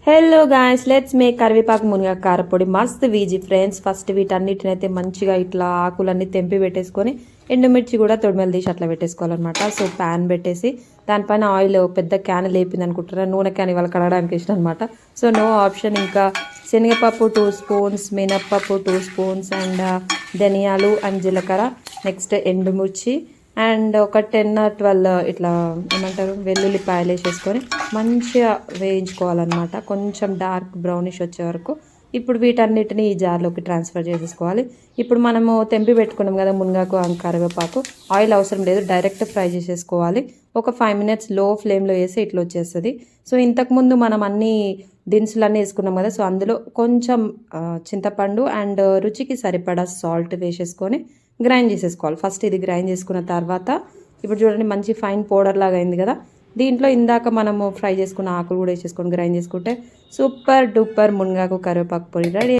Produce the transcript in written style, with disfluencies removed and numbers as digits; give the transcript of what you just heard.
Hello guys, let's make కరివేపాకు మునగాకు కారపొడి. మస్తు ఈజీ ఫ్రెండ్స్. ఫస్ట్ వీటన్నిటిని అయితే మంచిగా ఇట్లా ఆకులన్నీ తెంపి పెట్టేసుకొని ఎండుమిర్చి కూడా తొడిమెలు తీసి అట్లా పెట్టేసుకోవాలన్నమాట. సో ప్యాన్ పెట్టేసి దానిపైన ఆయిల్ పెద్ద క్యాన్ లేపింది అనుకుంటారా, నూనె క్యాన్ ఇవాళ కడగడానికి ఇష్టం అనమాట. So no option. ఇంకా శనగపప్పు 2 స్పూన్స్, మినప్పప్పు 2 స్పూన్స్ అండ్ ధనియాలు అండ్ జీలకర్ర, నెక్స్ట్ ఎండుమిర్చి అండ్ ఒక 10 or 12 ఇట్లా ఏమంటారు వెల్లుల్లిపాయలు వేసేసుకొని మంచిగా వేయించుకోవాలన్నమాట, కొంచెం డార్క్ బ్రౌనిష్ వచ్చే వరకు. ఇప్పుడు వీటన్నిటిని ఈ జార్లోకి ట్రాన్స్ఫర్ చేసేసుకోవాలి. ఇప్పుడు మనము తెంపి పెట్టుకున్నాం కదా మునగాకు కరివేపాకు, ఆయిల్ అవసరం లేదు, డైరెక్ట్ ఫ్రై చేసేసుకోవాలి. ఒక 5 minutes లో ఫ్లేమ్లో వేసి ఇట్లా వచ్చేస్తుంది. సో ఇంతకుముందు మనం అన్ని దినుసులన్నీ వేసుకున్నాం కదా, సో అందులో కొంచెం చింతపండు అండ్ రుచికి సరిపడా సాల్ట్ వేసేసుకొని గ్రైండ్ చేసేసుకోవాలి. ఫస్ట్ ఇది గ్రైండ్ చేసుకున్న తర్వాత ఇప్పుడు చూడండి మంచి ఫైన్ పౌడర్ లాగా అయింది కదా. దీంట్లో ఇందాక మనము ఫ్రై చేసుకున్న ఆకులు కూడా వేసేసుకొని గ్రైండ్ చేసుకుంటే సూపర్ డూపర్ మునగాకు కరివేపాకు పొడి రెడీ.